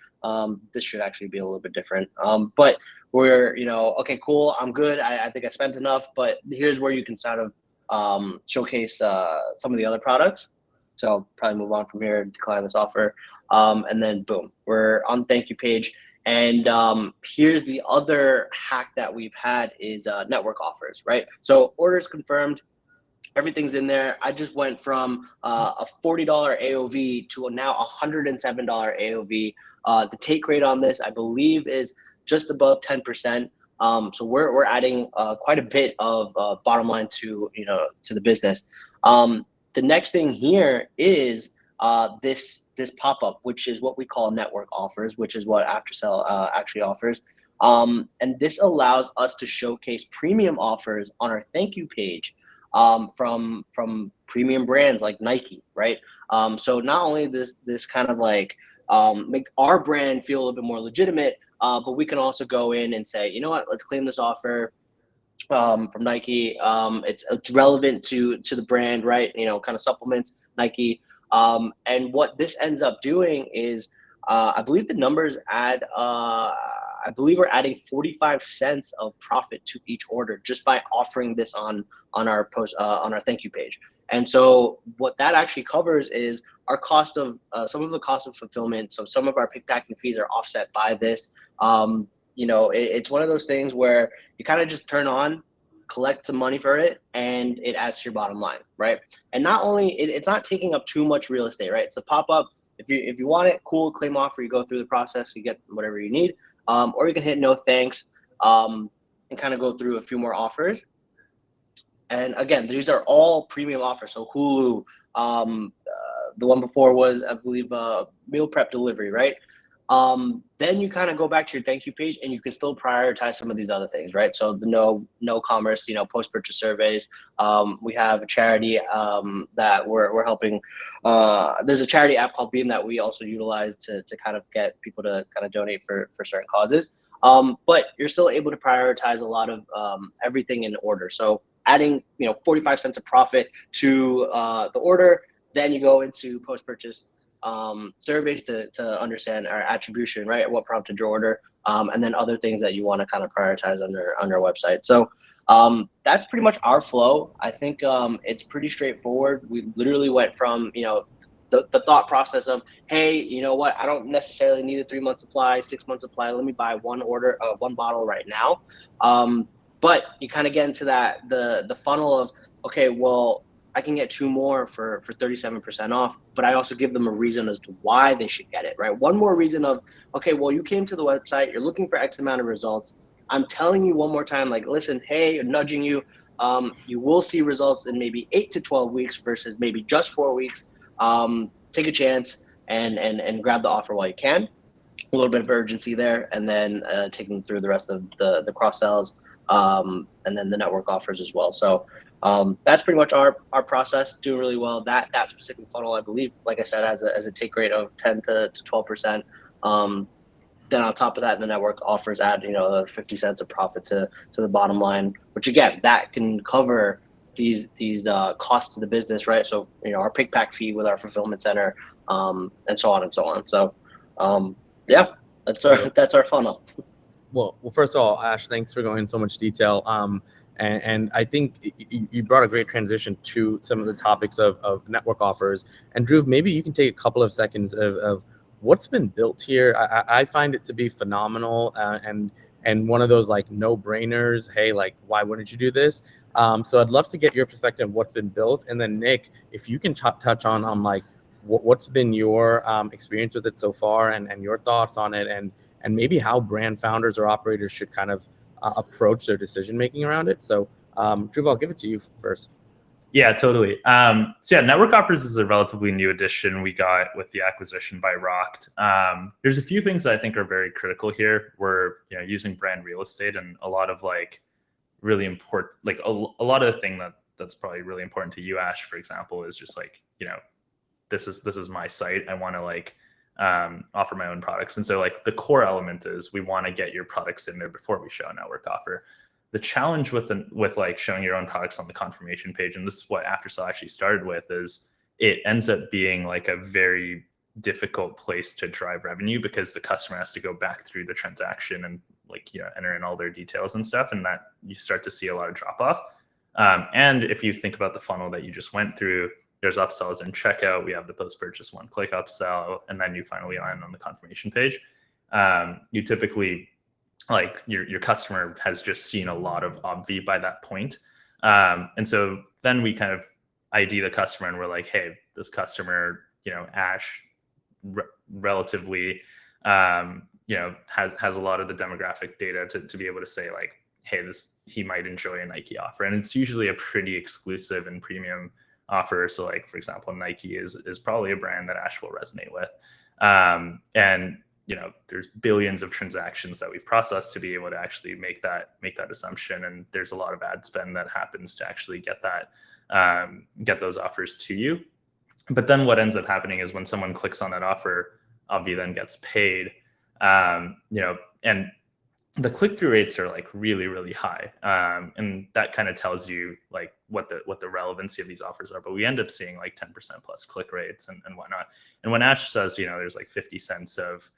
This should actually be a little bit different. But we're, okay, cool, I'm good. I think I spent enough, but here's where you can sort of showcase some of the other products. So probably move on from here, decline this offer. And then boom, we're on the thank you page. And here's the other hack that we've had is network offers, right? So orders confirmed, everything's in there. I just went from a $40 AOV to now $107 AOV. The take rate on this, I believe, is just above 10%. So we're adding quite a bit of bottom line to the business. The next thing here is this pop-up, which is what we call network offers, which is what Aftersell actually offers. And this allows us to showcase premium offers on our thank you page. From premium brands like Nike, right? So not only this kind of like make our brand feel a little bit more legitimate, but we can also go in and say, you know what, let's claim this offer from Nike. It's relevant to the brand, right? Kind of supplements Nike. And what this ends up doing is, I believe the numbers add. I believe we're adding 45 cents of profit to each order just by offering this on our post on our thank you page. And so what that actually covers is our cost of some of the cost of fulfillment. So some of our pick packing fees are offset by this. It's one of those things where you kind of just turn on, collect some money for it, and it adds to your bottom line, right? And not only it's not taking up too much real estate, right? It's a pop up. If you want it, cool, claim offer. You go through the process, you get whatever you need. Or you can hit no thanks and kind of go through a few more offers. And again, these are all premium offers. So Hulu, the one before was, I believe, meal prep delivery, right? Then you kind of go back to your thank you page and you can still prioritize some of these other things, right? So the no commerce, post-purchase surveys. We have a charity that we're helping. There's a charity app called Beam that we also utilize to kind of get people to kind of donate for certain causes. But you're still able to prioritize a lot of everything in order. So adding 45 cents of profit to the order, then you go into post-purchase surveys to understand our attribution, right? What prompted your order, and then other things that you want to kind of prioritize on our website. So that's pretty much our flow. I think it's pretty straightforward. We literally went from the thought process of, hey, you know what, I don't necessarily need a 3-month supply, 6-month supply. Let me buy one bottle right now. But you kind of get into the funnel of, okay, well, I can get 2 more for 37% off, but I also give them a reason as to why they should get it, right? One more reason of, okay, well, you came to the website, you're looking for X amount of results. I'm telling you one more time, like, listen, hey, I'm nudging you. You will see results in maybe 8 to 12 weeks versus maybe just 4 weeks. Take a chance and grab the offer while you can. A little bit of urgency there, and then taking them through the rest of the cross sells, and then the network offers as well. So that's pretty much our process. Doing really well. That specific funnel, I believe, like I said, has a take rate of 10 to 12%. then on top of that, the network offers add, the 50 cents of profit to the bottom line, which again, that can cover these costs to the business, right? So, our pick pack fee with our fulfillment center, and so on and so on. So, yeah, that's our funnel. Well, first of all, Ash, thanks for going in so much detail. And I think you brought a great transition to some of the topics of network offers. And Dhruv, maybe you can take a couple of seconds of what's been built here. I find it to be phenomenal, and one of those like no-brainers. Hey, like, why wouldn't you do this? So I'd love to get your perspective of what's been built. And then Nick, if you can touch on like what's been your experience with it so far, and your thoughts on it, and maybe how brand founders or operators should kind of approach their decision making around it. So, Dhruv, I'll give it to you first. Yeah, totally. So yeah, network offers is a relatively new addition we got with the acquisition by Rocked. There's a few things that I think are very critical here. We're using brand real estate, and a lot of like really important, like a lot of the thing that's probably really important to you, Ash, for example, is just like this is my site. I want to like offer my own products. And so like the core element is we want to get your products in there before we show a network offer. The challenge with like showing your own products on the confirmation page, and this is what Aftersell actually started with, is it ends up being like a very difficult place to drive revenue, because the customer has to go back through the transaction and like enter in all their details and stuff, and that you start to see a lot of drop off. And if you think about the funnel that you just went through, there's upsells in checkout. We have the post-purchase one-click upsell, and then you finally land on the confirmation page. You typically, like your customer has just seen a lot of obvi by that point. And so then we kind of ID the customer, and we're like, hey, this customer, Ash, relatively, has a lot of the demographic data to be able to say like, hey, he might enjoy a Nike offer. And it's usually a pretty exclusive and premium offer. So like, for example, Nike is probably a brand that Ash will resonate with. And there's billions of transactions that we've processed to be able to actually make that assumption. And there's a lot of ad spend that happens to actually get those offers to you. But then what ends up happening is when someone clicks on that offer, Obvi then gets paid. And the click-through rates are like really, really high. And that kind of tells you like what the relevancy of these offers are. But we end up seeing like 10% plus click rates and whatnot. And when Ash says, there's like 50 cents of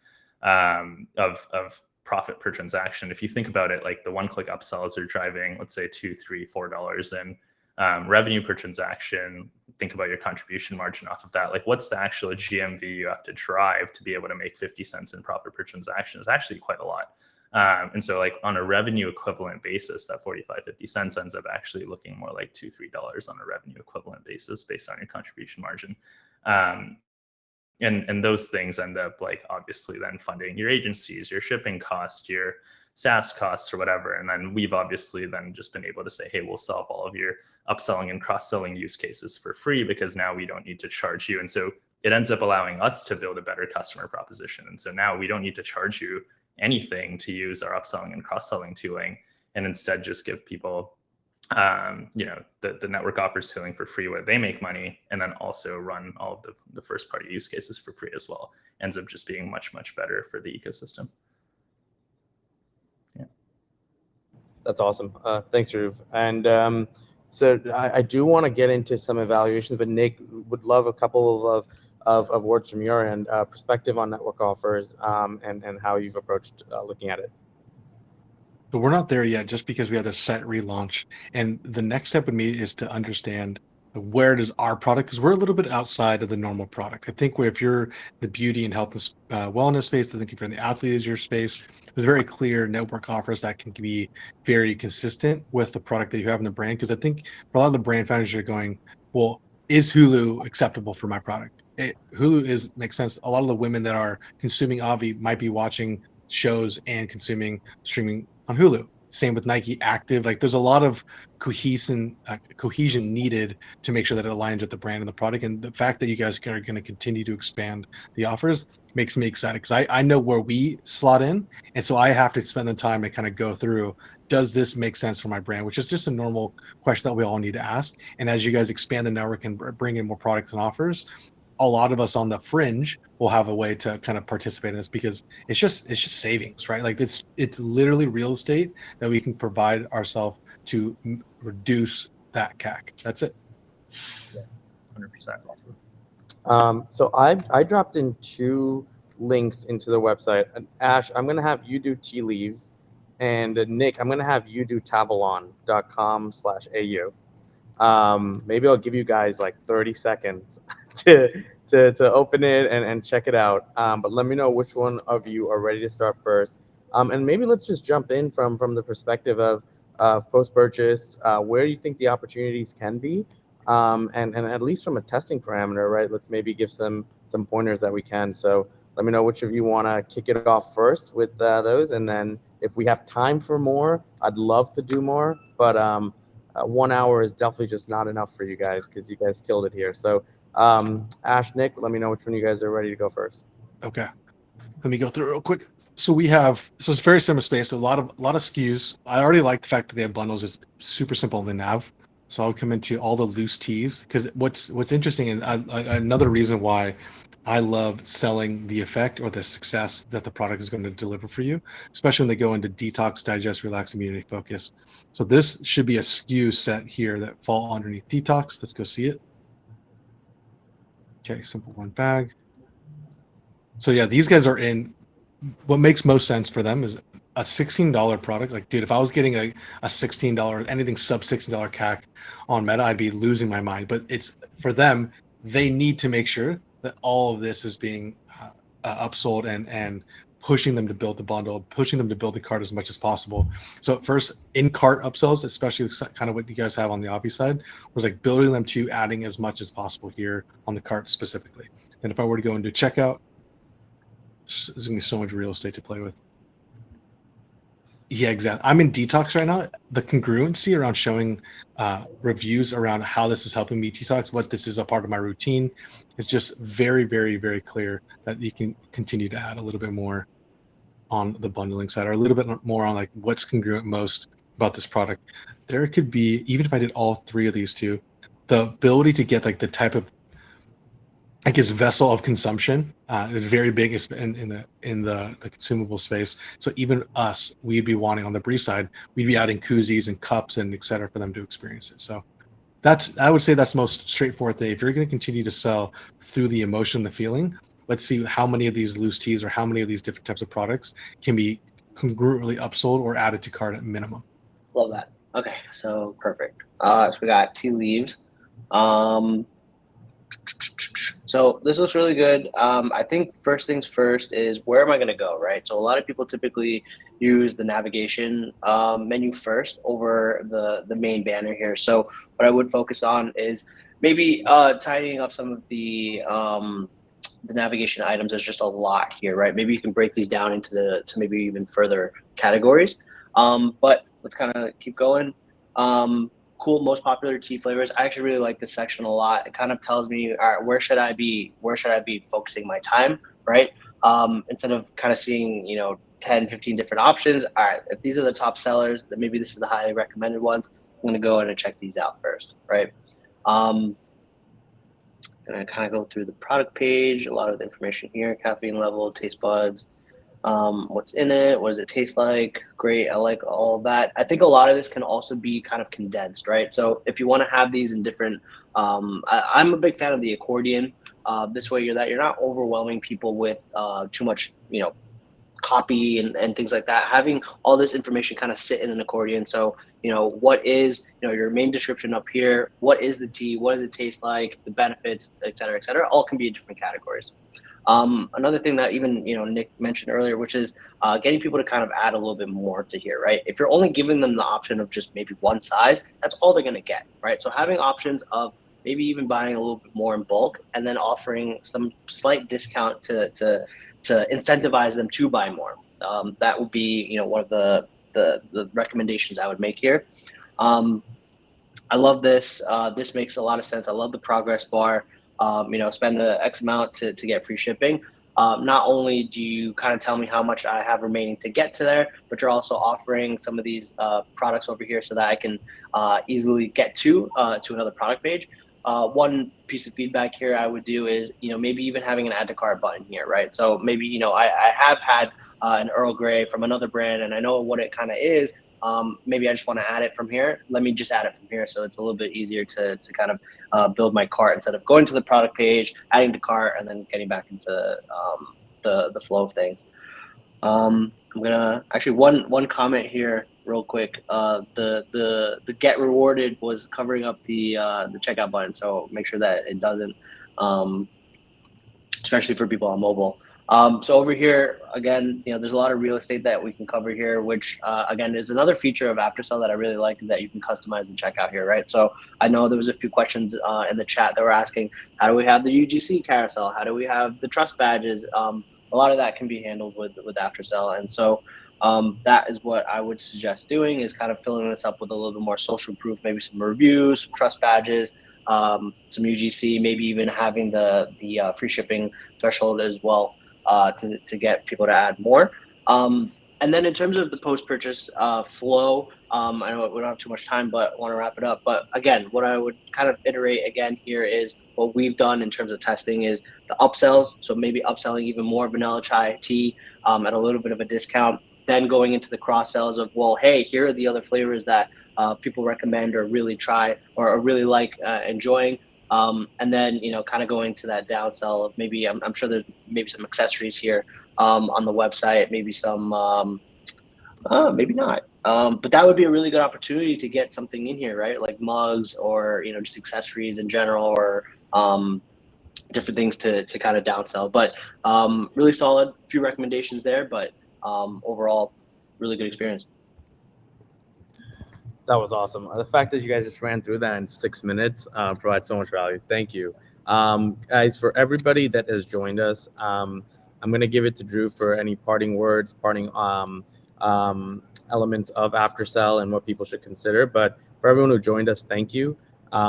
profit per transaction, if you think about it, like the one-click upsells are driving, let's say $2, $3, $4 in revenue per transaction. Think about your contribution margin off of that. Like, what's the actual GMV you have to drive to be able to make 50 cents in profit per transaction is actually quite a lot. And so like on a revenue equivalent basis, that 45, 50 cents ends up actually looking more like $2, $3 on a revenue equivalent basis based on your contribution margin. And those things end up like obviously then funding your agencies, your shipping costs, your SaaS costs or whatever. And then we've obviously then just been able to say, hey, we'll solve all of your upselling and cross-selling use cases for free, because now we don't need to charge you. And so it ends up allowing us to build a better customer proposition. And so now we don't need to charge you anything to use our upselling and cross-selling tooling, and instead just give people the network offers tooling for free where they make money, and then also run all of the first party use cases for free as well. Ends up just being much, much better for the ecosystem. Yeah. That's awesome. Thanks, Dhruv. And so I do want to get into some evaluations, but Nick, would love a couple of words from your end, perspective on network offers, and how you've approached looking at it. But we're not there yet, just because we have the set relaunch. And the next step with me is to understand where does our product, because we're a little bit outside of the normal product. I think if you're the beauty and health and wellness space, I think if you're in the athleisure space, there's very clear network offers that can be very consistent with the product that you have in the brand. Because I think for a lot of the brand founders are going, well, is Hulu acceptable for my product? Hulu makes sense. A lot of the women that are consuming Avi might be watching shows and consuming streaming on Hulu. Same with Nike Active. Like, there's a lot of cohesion needed to make sure that it aligns with the brand and the product. And the fact that you guys are going to continue to expand the offers makes me excited, because I know where we slot in. And so I have to spend the time to kind of go through, does this make sense for my brand? Which is just a normal question that we all need to ask. And as you guys expand the network and bring in more products and offers, a lot of us on the fringe will have a way to kind of participate in this, because it's just savings, right? Like it's literally real estate that we can provide ourselves to reduce that CAC. That's it. 100%. So I dropped in 2 links into the website. And Ash, I'm going to have you do tea leaves, and Nick, I'm going to have you do tavalon.com/au. Maybe I'll give you guys like 30 seconds to open it and check it out. But let me know which one of you are ready to start first. And maybe let's just jump in from the perspective of post-purchase, where you think the opportunities can be. And at least from a testing parameter, right? Let's maybe give some pointers that we can. So let me know which of you want to kick it off first with those, and then if we have time for more, I'd love to do more. But 1 hour is definitely just not enough for you guys, because you guys killed it here. So Ash, Nick, let me know which one you guys are ready to go first. Okay, let me go through it real quick. So it's very similar space. So a lot of SKUs. I already like the fact that they have bundles. It's super simple in the nav. So I'll come into all the loose teas, because what's interesting, and another reason why I love selling the effect or the success that the product is going to deliver for you, especially when they go into detox, digest, relax, immunity, focus. So this should be a SKU set here that fall underneath detox. Let's go see it. Okay, simple one bag. So yeah, these guys are in. What makes most sense for them is a $16 product. Like, dude, if I was getting a $16, anything sub $16 CAC on Meta, I'd be losing my mind. But it's for them, they need to make sure that all of this is being upsold and pushing them to build the bundle, pushing them to build the cart as much as possible. So first, in-cart upsells, especially kind of what you guys have on the Avi side, was like building them to adding as much as possible here on the cart specifically. And if I were to go into checkout, there's gonna be so much real estate to play with. Yeah, exactly. I'm in detox right now. The congruency around showing reviews around how this is helping me detox, what this is a part of my routine, is just very, very, very clear that you can continue to add a little bit more on the bundling side, or a little bit more on like what's congruent most about this product. There could be, even if I did all 3 of these 2, the ability to get like the type of, I guess, vessel of consumption is very big in the consumable space. So even us, we'd be wanting on the Bree side, we'd be adding koozies and cups and et cetera for them to experience it. So I would say that's most straightforward thing. If you're going to continue to sell through the emotion, the feeling, let's see how many of these loose teas or how many of these different types of products can be congruently upsold or added to cart at minimum. Love that. Okay, so perfect. So we got tea leaves. So this looks really good. I think first things first is, where am I going to go, right? So a lot of people typically use the navigation menu first over the main banner here. So what I would focus on is maybe tidying up some of the navigation items. There's just a lot here, right? Maybe you can break these down into maybe even further categories. But let's kind of keep going. Cool, most popular tea flavors. I actually really like this section a lot. It kind of tells me, all right, where should I be focusing my time, right? Instead of kind of seeing, 10, 15 different options. All right, if these are the top sellers, then maybe this is the highly recommended ones. I'm going to go in and check these out first, right? And I kind of go through the product page, a lot of the information here, caffeine level, taste buds, what's in it, what does it taste like. Great, I like all of that. I think a lot of this can also be kind of condensed, right? So if you want to have these in different, I'm a big fan of the accordion. This way you're not overwhelming people with too much, copy and things like that. Having all this information kind of sit in an accordion. So, what is, your main description up here, what is the tea, what does it taste like, the benefits, et cetera, all can be in different categories. Another thing that even, Nick mentioned earlier, which is getting people to kind of add a little bit more to here, right? If you're only giving them the option of just maybe one size, that's all they're going to get, right? So having options of maybe even buying a little bit more in bulk and then offering some slight discount to incentivize them to buy more. That would be, one of the recommendations I would make here. I love this. This makes a lot of sense. I love the progress bar. Spend the X amount to get free shipping. Not only do you kind of tell me how much I have remaining to get to there, but you're also offering some of these products over here so that I can easily get to another product page. one piece of feedback here I would do is, maybe even having an add to cart button here, right? So maybe, I have had an Earl Grey from another brand and I know what it kind of is. Maybe I just want to add it from here. Let me just add it from here. So it's a little bit easier to kind of build my cart instead of going to the product page, adding to cart, and then getting back into the flow of things. I'm gonna actually one comment here real quick. The get rewarded was covering up the checkout button, so make sure that it doesn't, especially for people on mobile. So over here, again, there's a lot of real estate that we can cover here, which again is another feature of Aftersell that I really like, is that you can customize the checkout here, right? So I know there was a few questions in the chat that were asking, how do we have the UGC carousel? How do we have the trust badges? A lot of that can be handled with Aftersell, and so that is what I would suggest doing, is kind of filling this up with a little bit more social proof, maybe some reviews, some trust badges, some UGC, maybe even having the free shipping threshold as well, to get people to add more. And then in terms of the post-purchase flow, I know we don't have too much time, but I want to wrap it up. But again, what I would kind of iterate again here is what we've done in terms of testing is the upsells. So maybe upselling even more vanilla chai tea at a little bit of a discount. Then going into the cross sells of, well, hey, here are the other flavors that people recommend or really try or really like enjoying. And then, kind of going to that downsell of maybe, I'm sure there's maybe some accessories here on the website, maybe some, maybe not. But that would be a really good opportunity to get something in here, right? Like mugs or, just accessories in general, or different things to kind of downsell. But really solid, few recommendations there, but overall, really good experience. That was awesome. The fact that you guys just ran through that in 6 minutes provides so much value. Thank you. Guys, for everybody that has joined us, I'm going to give it to Drew for any parting words, parting elements of Aftersell and what people should consider. But for everyone who joined us, thank you.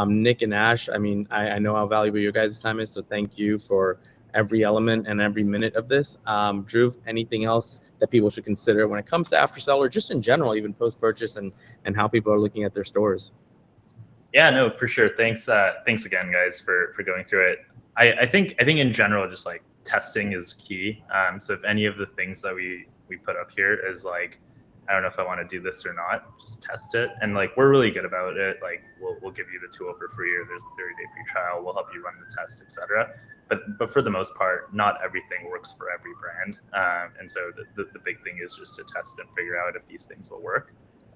Nick and Ash, I know how valuable your guys' time is, so thank you for every element and every minute of this. Drew, anything else that people should consider when it comes to Aftersell, or just in general, even post-purchase, and how people are looking at their stores? Yeah, no, for sure. Thanks again, guys, for going through it. I think in general, just like testing is key. So if any of the things that we put up here is like, I don't know if I want to do this or not, just test it. And like, we're really good about it. Like we'll give you the tool for free, or there's a 30-day free trial. We'll help you run the tests, etc. But for the most part, not everything works for every brand. And so the big thing is just to test and figure out if these things will work.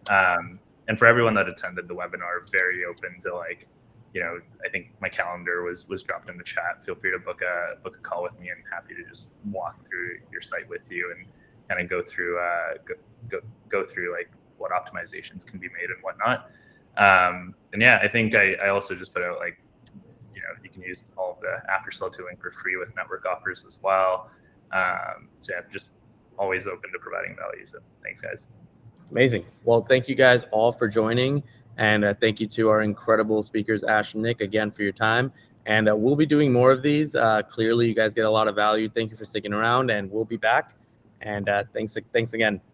And for everyone that attended the webinar, very open to like, I think my calendar was dropped in the chat. Feel free to book a call with me. I'm happy to just walk through your site with you and kind of go through go through like what optimizations can be made and whatnot. And yeah, I think I also just put out like, you can use all of the Aftersell tooling for free with network offers as well. So yeah, just always open to providing value. So thanks, guys. Amazing. Well, thank you guys all for joining. And thank you to our incredible speakers, Ash and Nick, again for your time. And we'll be doing more of these. Clearly, you guys get a lot of value. Thank you for sticking around, and we'll be back. And thanks again.